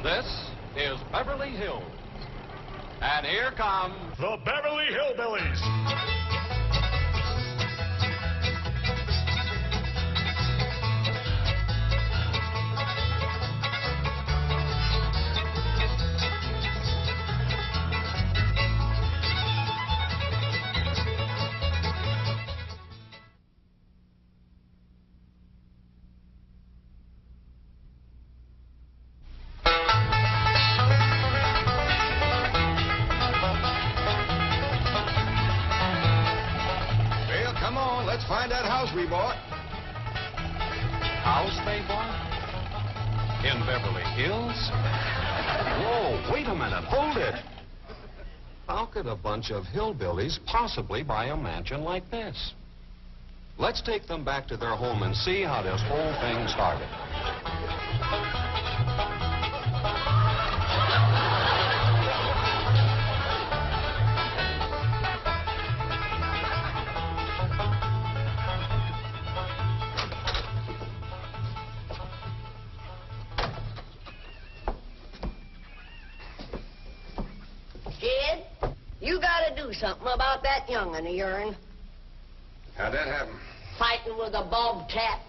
This is Beverly Hills. And here come the Beverly Hillbillies. Let's find that house we bought. House they bought? In Beverly Hills? Whoa, wait a minute, hold it. How could a bunch of hillbillies possibly buy a mansion like this? Let's take them back to their home and see how this whole thing started. Kid, you gotta do something about that young'un of yourn. How'd that happen? Fighting with a bobcat.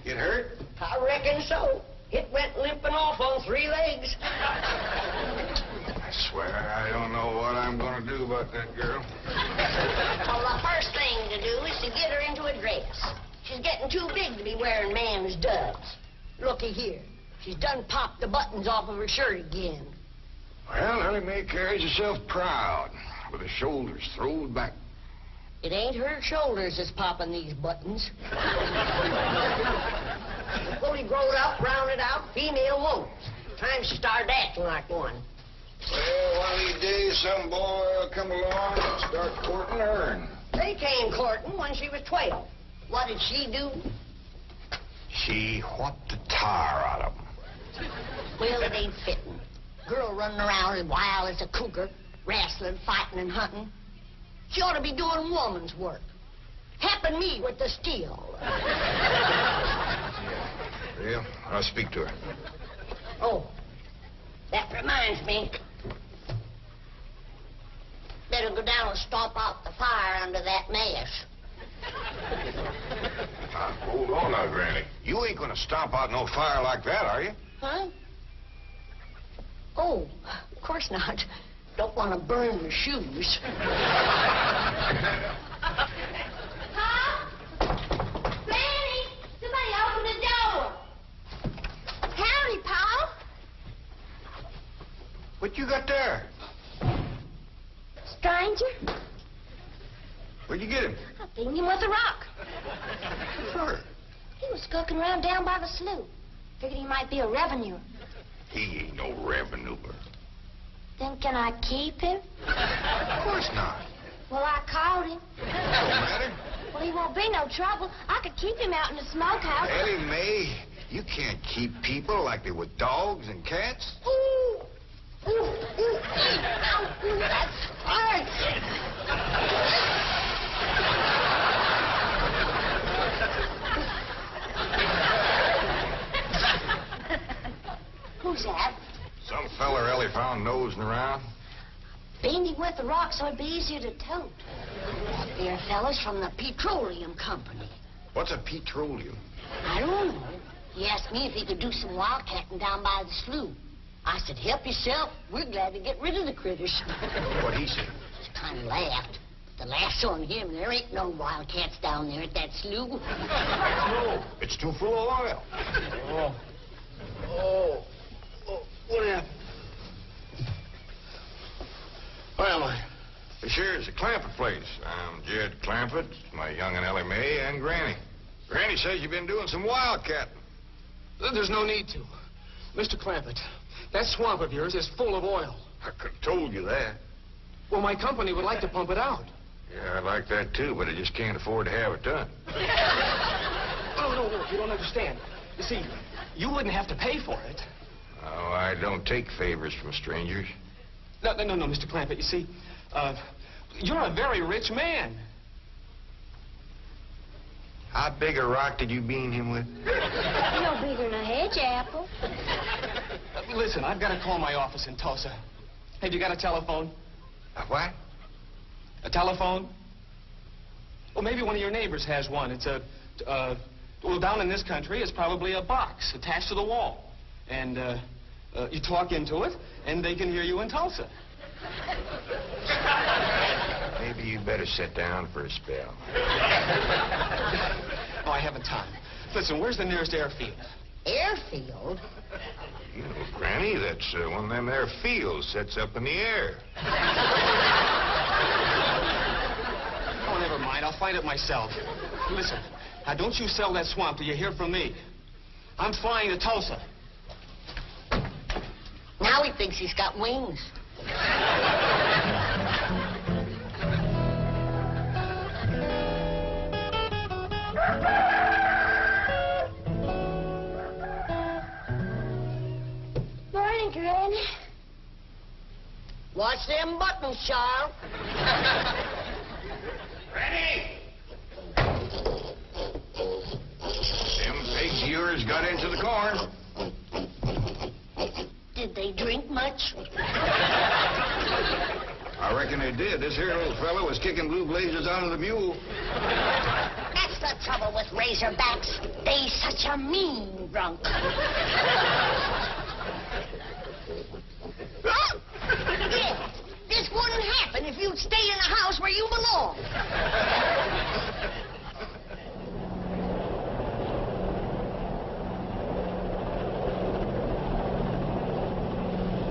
Get hurt? I reckon so. It went limping off on 3 legs. I swear I don't know what I'm gonna do about that girl. Well, the first thing to do is to get her into a dress. She's getting too big to be wearing man's duds. Looky here. She's done popped the buttons off of her shirt again. Well, Ellie Mae carries herself proud, with her shoulders throwed back. It ain't her shoulders that's popping these buttons. Fully growed up, rounded out, female won't. Time she started acting like one. Well, one of these days, some boy will come along and start courting her. They came courting when she was 12. What did she do? She whopped the tar out of them. Well, it ain't fitting. Girl running around as wild as a cougar, wrestling, fighting, and hunting. She ought to be doing woman's work. Helping me with the steel. Well, I'll speak to her. Oh, that reminds me. Better go down and stomp out the fire under that mess. Hold on now, Granny. You ain't gonna stomp out no fire like that, are you? Huh? Oh, of course not. Don't want to burn the shoes. Huh? Granny, somebody open the door. Howdy, Pa. What you got there? Stranger? Where'd you get him? I beat him with a rock. Where? He was skulking around down by the slough. Figured he might be a revenue. He ain't no revenue. Then can I keep him? Of course not. Well, I caught him. Don't matter. Well, he won't be no trouble. I could keep him out in the smokehouse. Ellie Mae, you can't keep people like they were dogs and cats. Ooh. Ooh, ooh. Ow, ooh, that hurts. Who's that? Some feller Ellie found nosing around. Beaned him with the rock so it'd be easier to tote. They're fellas from the petroleum company. What's a petroleum? I don't know. He asked me if he could do some wildcatting down by the slough. I said, help yourself. We're glad to get rid of the critters. What'd he say? He kind of laughed. The last on him, there ain't no wildcats down there at that slough. No, it's too full of oil. Oh, what happened? Well, Sure, it's a Clampett place. I'm Jed Clampett, my young'un Ellie Mae, and Granny. Granny says you've been doing some wildcatting. there's no need to. Mr. Clampett, that swamp of yours is full of oil. I could have told you that. Well, my company would like to pump it out. Yeah, I'd like that too, but I just can't afford to have it done. No, you don't understand. You see, you wouldn't have to pay for it. Oh, I don't take favors from strangers. No, Mr. Clampett, you see, you're a very rich man. How big a rock did you bean him with? No bigger than a hedge apple. Listen, I've got to call my office in Tulsa. Have you got a telephone? A what? A telephone? Well, maybe one of your neighbors has one. It's well, down in this country, it's probably a box attached to the wall. And, you talk into it, and they can hear you in Tulsa. Maybe you better sit down for a spell. Oh, I haven't time. Listen, where's the nearest airfield? Airfield? You know, Granny, that's one of them there fields sets up in the air. Oh, never mind. I'll find it myself. Listen, now don't you sell that swamp till you hear from me. I'm flying to Tulsa. Now he thinks he's got wings. Morning, Granny. Watch them buttons, child. Granny! Them pigs of yours got into the corn. Did they drink much? I reckon they did. This here old fellow was kicking blue blazers out of the mule. That's the trouble with razorbacks. They's such a mean drunk. Yeah, this wouldn't happen if you'd stay in the house where you belong.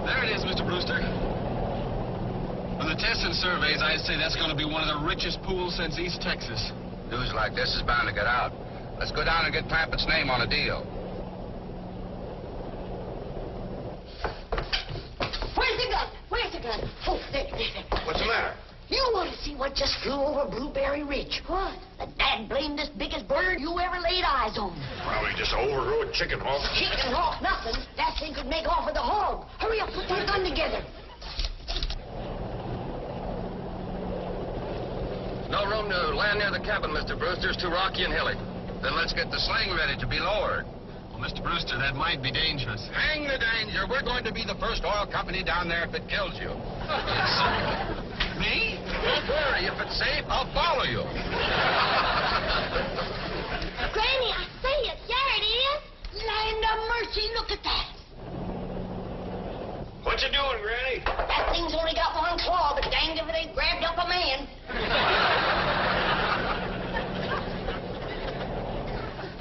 There it is, Mr. Brewster. From the tests and surveys, I'd say that's going to be one of the richest pools since East Texas. News like this is bound to get out. Let's go down and get Clampetts' name on a deal. Where's the gun? Where's the gun? Oh, there. What's the matter? You want to see what just flew over Blueberry Ridge? What? The dad-blamedest biggest bird you ever laid eyes on. Probably just an overrode chicken hawk. Chicken hawk, nothing. That thing could make off with a hog. Hurry up, put that gun together. No room to land near the cabin, Mr. Brewster. It's too rocky and hilly. Then let's get the sling ready to be lowered. Well, Mr. Brewster, that might be dangerous. Hang the danger. We're going to be the first oil company down there if it kills you. Me? Don't worry. If it's safe, I'll follow you. Granny, I see it. There it is. Land of mercy, look at that. What you doing, Granny? That thing's only got one claw, but danged if it ain't grabbed up a man.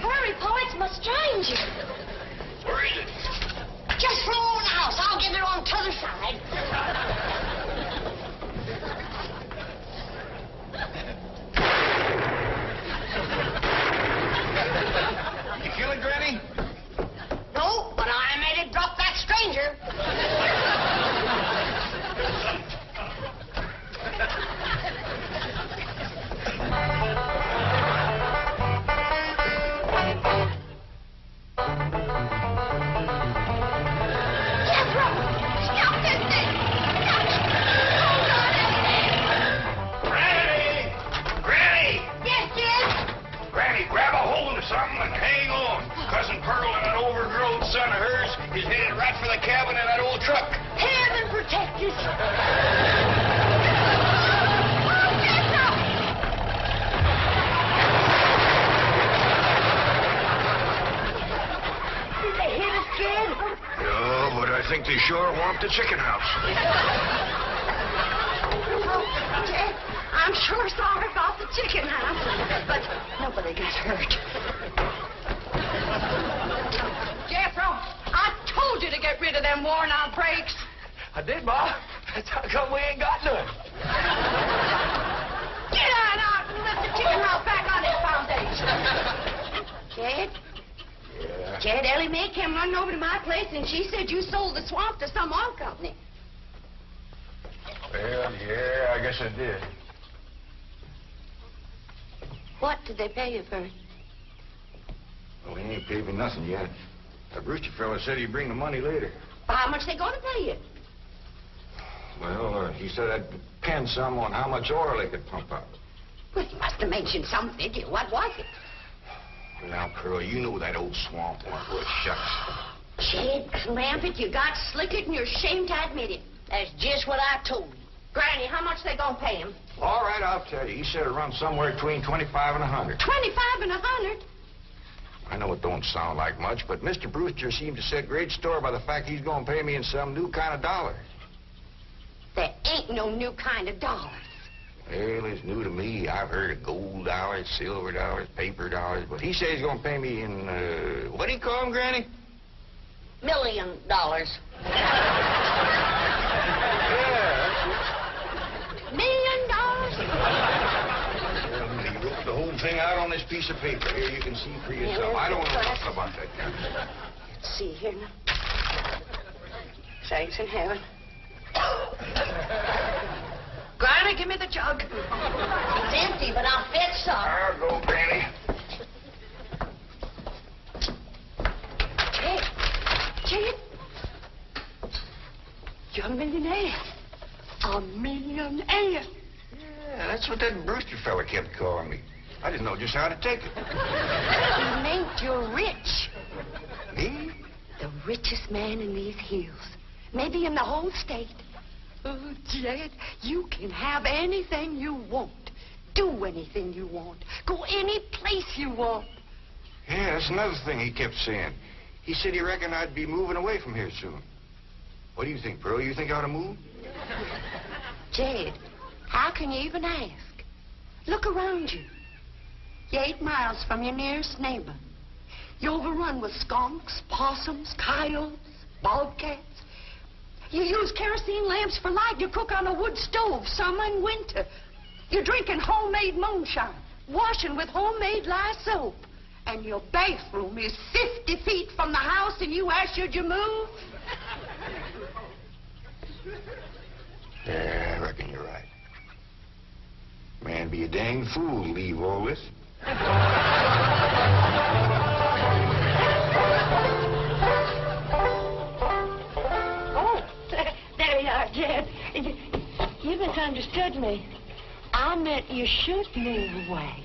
Hurry, Pa, it's my stranger. Where is it? Just flew over the house. I'll get it on t'other side. You kill it, Granny? No, but I made it drop that stranger. Something and hang on. Cousin Pearl and that overgrown son of hers is headed right for the cabin in that old truck. Heaven protect us. Did they hit us, kid? No, but I think they sure want the chicken house. Ted, I'm sure sorry about the chicken house, but nobody gets hurt. Jethro, I told you to get rid of them worn-out brakes. I did, Ma. That's how come we ain't got none. Get on out and lift the chicken house back on its foundation. Jed? Yeah. Jed, Ellie Mae came running over to my place, and she said you sold the swamp to some oil company. Well, yeah, I guess I did. What did they pay you for it? Well, he ain't paid me nothing yet. The Brewster fella said he'd bring the money later. Well, how much they going to pay you? Well, he said I'd depend some on how much oil they could pump out. Well, you must have mentioned some figure. What was it? Now, Pearl, you know that old swamp wasn't worth shucks. Jed Clampett, you got slickered and you're ashamed to admit it. That's just what I told you. Granny, how much they gonna pay him? All right, I'll tell you. He said it runs somewhere between 25 and 100. 25 and 100? I know it don't sound like much, but Mr. Brewster seemed to set great store by the fact he's going to pay me in some new kind of dollar. There ain't no new kind of dollars. Well, it's new to me. I've heard of gold dollars, silver dollars, paper dollars, but he says he's going to pay me in, what do you call them, Granny? $1 million. Yeah, $1 million? he wrote the whole thing out on this piece of paper. Here, you can see for yourself. I don't know nothing about that kind of stuff. Let's see here now. Thanks in heaven. Granny, give me the jug. It's empty, but I'll fetch some. I'll go, Granny. Jed, you're a millionaire. A millionaire. Yeah, that's what that Brewster fella kept calling me. I didn't know just how to take it. He meant you're rich. Me? The richest man in these hills. Maybe in the whole state. Oh, Jed, you can have anything you want. Do anything you want. Go any place you want. Yeah, that's another thing he kept saying. He said he reckoned I'd be moving away from here soon. What do you think, Pearl? You think I ought to move? Jed, how can you even ask? Look around you. You're 8 miles from your nearest neighbor. You're overrun with skunks, possums, coyotes, bobcats. You use kerosene lamps for light. You cook on a wood stove, summer and winter. You're drinking homemade moonshine, washing with homemade lye soap. And your bathroom is 50 feet from the house, and you ask should you move? Yeah, I reckon you're right. Man, be a dang fool to leave all this. Oh, there you are, Jed. You misunderstood me. I meant you should move away.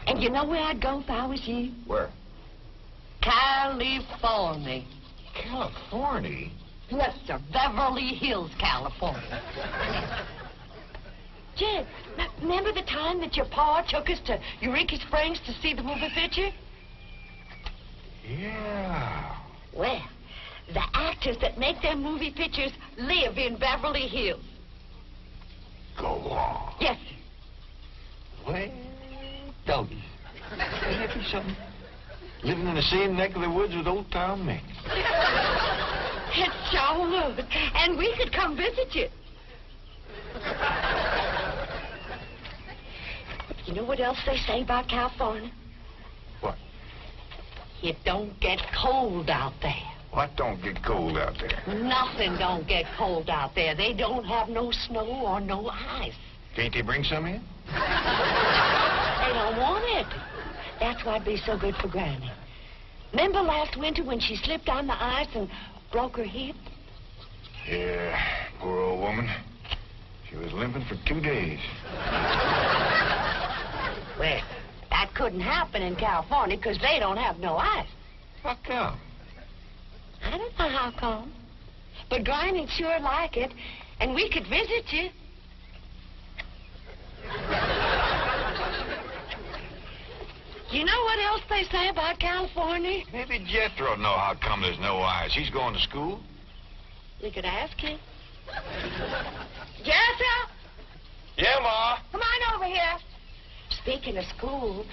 And you know where I'd go if I was you? Where? California. California? Yes, sir. Beverly Hills, California. Jed, remember the time that your pa took us to Eureka Springs to see the movie picture? Yeah. Well, the actors that make them movie pictures live in Beverly Hills. Go on. Yes, sir. Well, doggies. Ain't that be something? Living in the same neck of the woods with old Tom Mink. It sure would. And we could come visit you. You know what else they say about California? What? It don't get cold out there. What don't get cold out there? Nothing don't get cold out there. They don't have no snow or no ice. Can't they bring some in? They don't want it. That's why it'd be so good for Granny. Remember last winter when she slipped on the ice and broke her hip? Yeah, poor old woman. She was limping for 2 days. Well, that couldn't happen in California because they don't have no ice. How come? I don't know how come. But Granny'd sure like it, and we could visit you. You know what else they say about California? Maybe Jethro know how come there's no ice. He's going to school. You could ask him. Jethro, Yeah, Ma. come on over here. Speaking of school,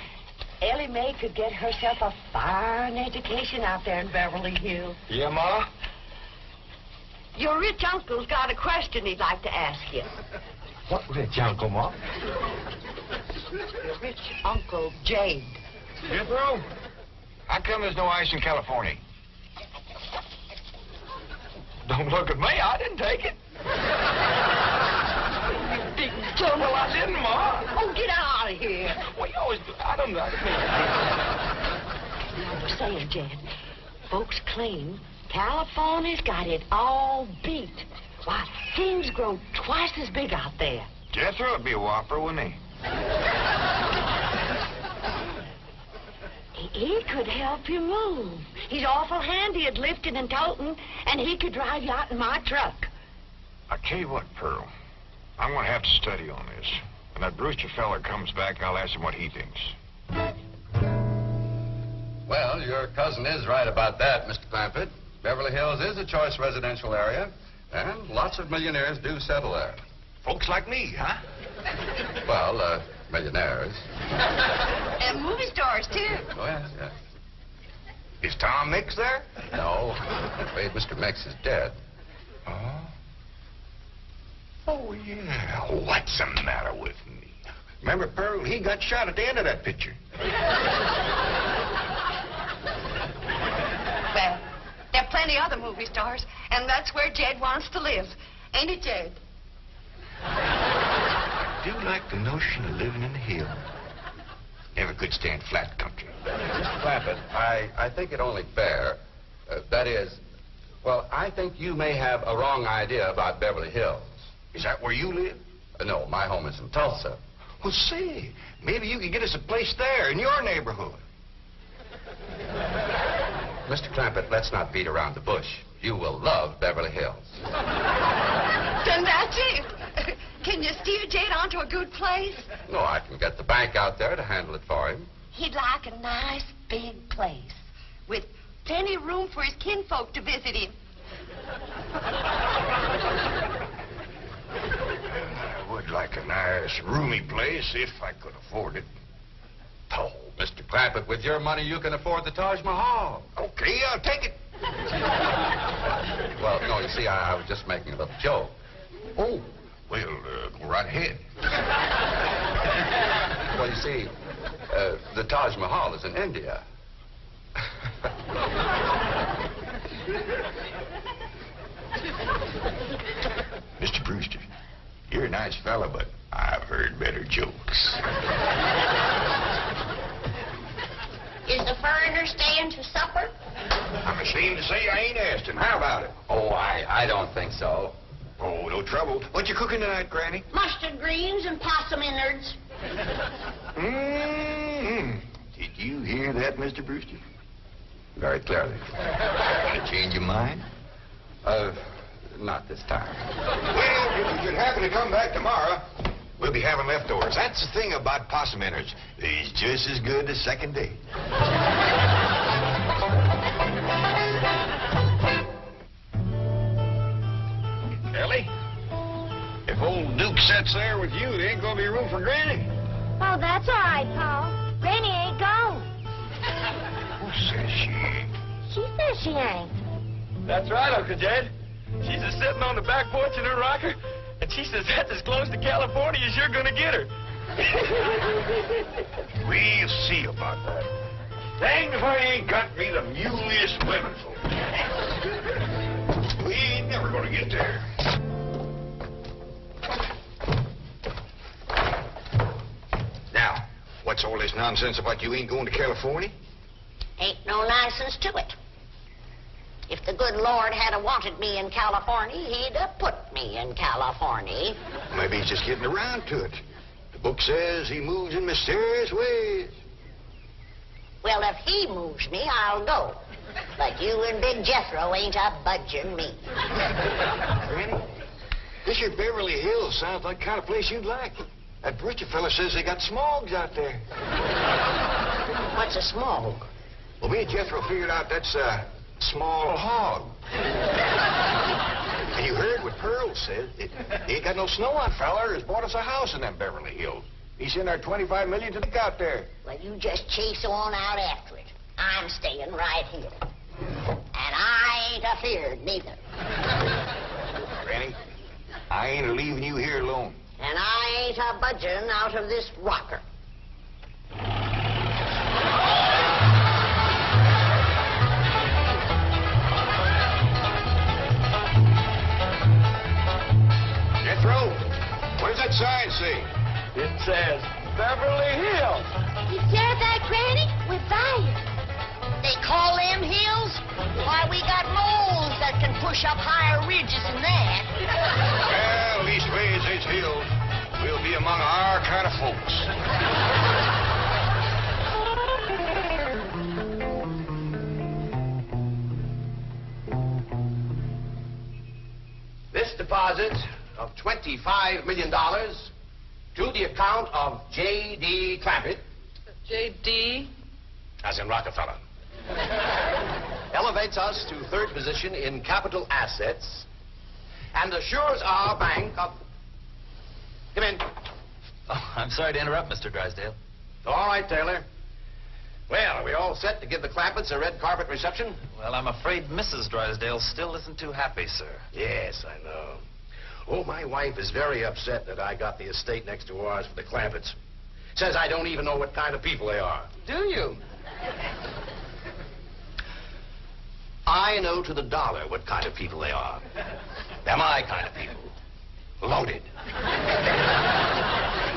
Ellie Mae could get herself a fine education out there in Beverly Hills. Yeah, Ma? Your rich uncle's got a question he'd like to ask you. What rich uncle, Ma? Your rich Uncle Jade. Jethro? How come there's no ice in California? Don't look at me. I didn't take it. Big dumble. Well, I didn't, Ma. Oh, get out of here. Well, you always do. I don't know. I was saying, Jed, folks claim California's got it all beat. Why, things grow twice as big out there. Jethro would be a whopper, wouldn't he? Ain't He could help you move. He's awful handy at lifting and toting, and he could drive you out in my truck. I tell you what, Pearl. I'm going to have to study on this. When that Brewster feller comes back, I'll ask him what he thinks. Well, your cousin is right about that, Mr. Clampett. Beverly Hills is a choice residential area, and lots of millionaires do settle there. Folks like me, huh? Well, millionaires. And movie stars, too. Oh, yes, yes. Is Tom Mix there? No, I'm afraid Mr. Mix is dead. Oh? Oh, yeah. What's the matter with me? Remember, Pearl, he got shot at the end of that picture. Well, there are plenty other movie stars, and that's where Jed wants to live. Ain't it, Jed? I do like the notion of living in the hills. Never could stand flat country. Mr. Clampett, I think it only fair. That is, well, I think you may have a wrong idea about Beverly Hills. Is that where you live? No, my home is in Tulsa. Well, say, maybe you could get us a place there in your neighborhood. Mr. Clampett, let's not beat around the bush. You will love Beverly Hills. Then that's it. Can you steer Jed onto a good place? No, I can get the bank out there to handle it for him. He'd like a nice big place with plenty of room for his kinfolk to visit him. I would like a nice, roomy place if I could afford it. Oh, Mr. Clampett, with your money, you can afford the Taj Mahal. Okay, I'll take it. Well, no, you see, I was just making a little joke. Oh, well, go right ahead. Well, you see, the Taj Mahal is in India. Mr. Brewster, you're a nice fella, but I've heard better jokes. Is the foreigner staying to supper? I'm ashamed to say I ain't asked him. How about it? Oh, I don't think so. Oh, no trouble. What you cooking tonight, Granny? Mustard greens and possum innards. Mm-hmm. Did you hear that, Mr. Brewster? Very clearly. Want to change your mind? Not this time. Well, if you should happen to come back tomorrow, we'll be having leftovers. That's the thing about possum innards. They's just as good the second day. Ellie, if old Duke sits there with you, there ain't gonna be room for Granny. Oh, that's all right, Paul. Granny ain't gone. Who says she ain't? She says she ain't. That's right, Uncle Jed. She's just sitting on the back porch in her rocker, and she says that's as close to California as you're going to get her. We'll see about that. Dang if I ain't got me the muleyest women folk. We ain't never gonna get there. Now, what's all this nonsense about you ain't going to California? Ain't no nonsense to it. If the good Lord had wanted me in California, he'd have put me in California. Maybe he's just getting around to it. The book says he moves in mysterious ways. Well, if he moves me, I'll go. But you and Big Jethro ain't a budging me. Granny, this here Beverly Hills sounds like the kind of place you'd like. That Brewster fella says they got smogs out there. What's a smog? Well, me and Jethro figured out that's a small hog. And you heard what Pearl said. He ain't got no snow on, feller. Has bought us a house in them Beverly Hills. He's in our $25 million to look out there. Well, you just chase on out after it. I'm staying right here. And I ain't afeared neither. Granny, I ain't leaving you here alone. And I ain't a budging out of this rocker. Jethro, what does that sign say? It says Beverly Hills. You hear that, Granny? We're there. They call them hills? Why, we got moles that can push up higher ridges than that. Well, leastways, it's hills. We'll be among our kind of folks. deposit of $25 million to the account of J.D. Clampett. J.D.? As in Rockefeller. Elevates us to third position in capital assets and assures our bank of... Come in. Oh, I'm sorry to interrupt, Mr. Drysdale. All right, Taylor. Well, are we all set to give the Clampetts a red carpet reception? Well, I'm afraid Mrs. Drysdale still isn't too happy, sir. Yes, I know. Oh, my wife is very upset that I got the estate next to ours for the Clampetts. Says I don't even know what kind of people they are. Do you? I know to the dollar what kind of people they are. They're my kind of people. Loaded.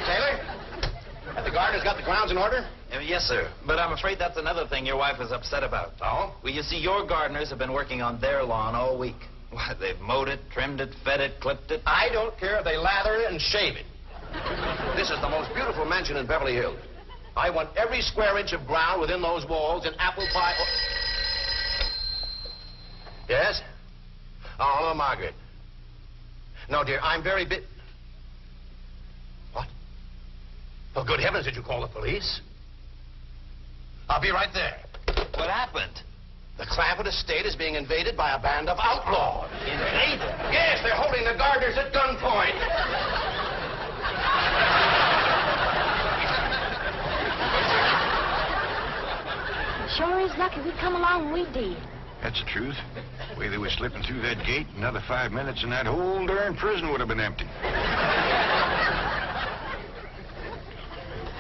Taylor, have the gardeners got the grounds in order? Yes, sir. But I'm afraid that's another thing your wife is upset about. Oh? Well, you see, your gardeners have been working on their lawn all week. Why, they've mowed it, trimmed it, fed it, clipped it. I don't care if they lather it and shave it. This is the most beautiful mansion in Beverly Hills. I want every square inch of ground within those walls in apple pie... Yes? Oh, hello, Margaret. No, dear, I'm very What? Oh, good heavens, did you call the police? I'll be right there. What happened? The Clampett estate is being invaded by a band of outlaws. Invaded? Yes, they're holding the gardeners at gunpoint. Sure is lucky we come along when we did. That's the truth. The way they were slipping through that gate, another 5 minutes and that whole darn prison would have been empty.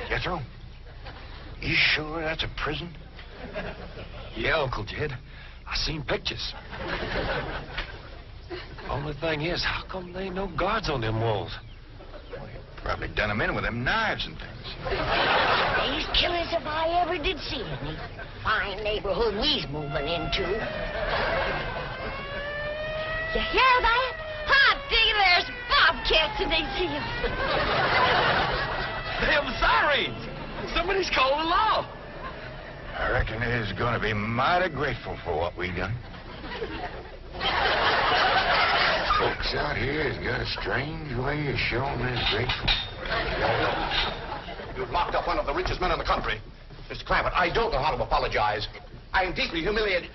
Jethro, you sure that's a prison? Yeah, Uncle Jed. I seen pictures. Only thing is, how come there ain't no guards on them walls? Probably done them in with them knives and things. These killers if I ever did see any. Fine neighborhood we's moving into. You hear that? I dig there's bobcats and they see them. Them sirens! Somebody's calling the law. I reckon they's gonna be mighty grateful for what we done. Folks out here has got a strange way of showing they're grateful. You've locked up one of the richest men in the country. Mr. Clampett, I don't know how to apologize. I'm deeply humiliated.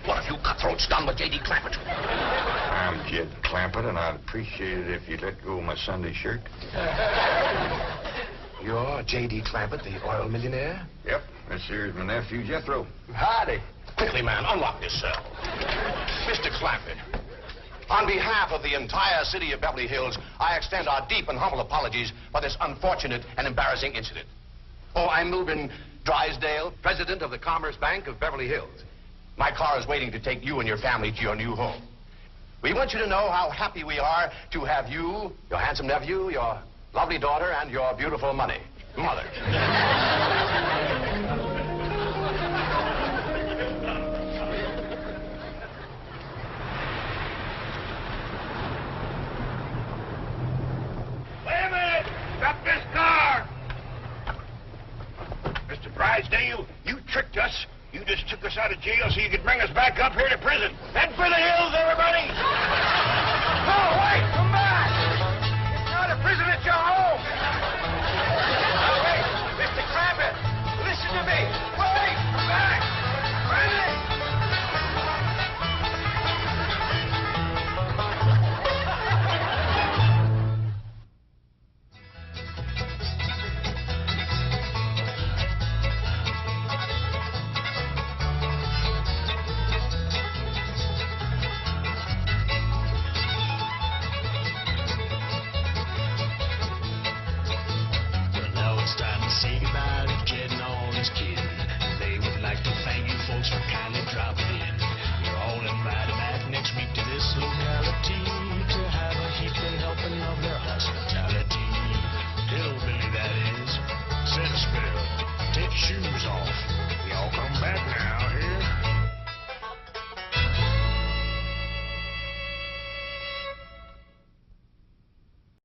What have you cutthroats done with J.D. Clampett? I'm Jed Clampett, and I'd appreciate it if you'd let go of my Sunday shirt. You're J.D. Clampett, the oil millionaire? Yep, this here's my nephew, Jethro. Howdy. Quickly, man, unlock this cell. Mr. Clampett, on behalf of the entire city of Beverly Hills, I extend our deep and humble apologies for this unfortunate and embarrassing incident. Oh, I'm Milburn Drysdale, president of the Commerce Bank of Beverly Hills. My car is waiting to take you and your family to your new home. We want you to know how happy we are to have you, your handsome nephew, your lovely daughter, and your beautiful mother. Wait a minute! Stop this car! Mr. Drysdale, you tricked us. You just took us out of jail so you could bring us back up here to prison. Head for the hills, everybody! No, wait! Come back! It's not a prison, it's your home!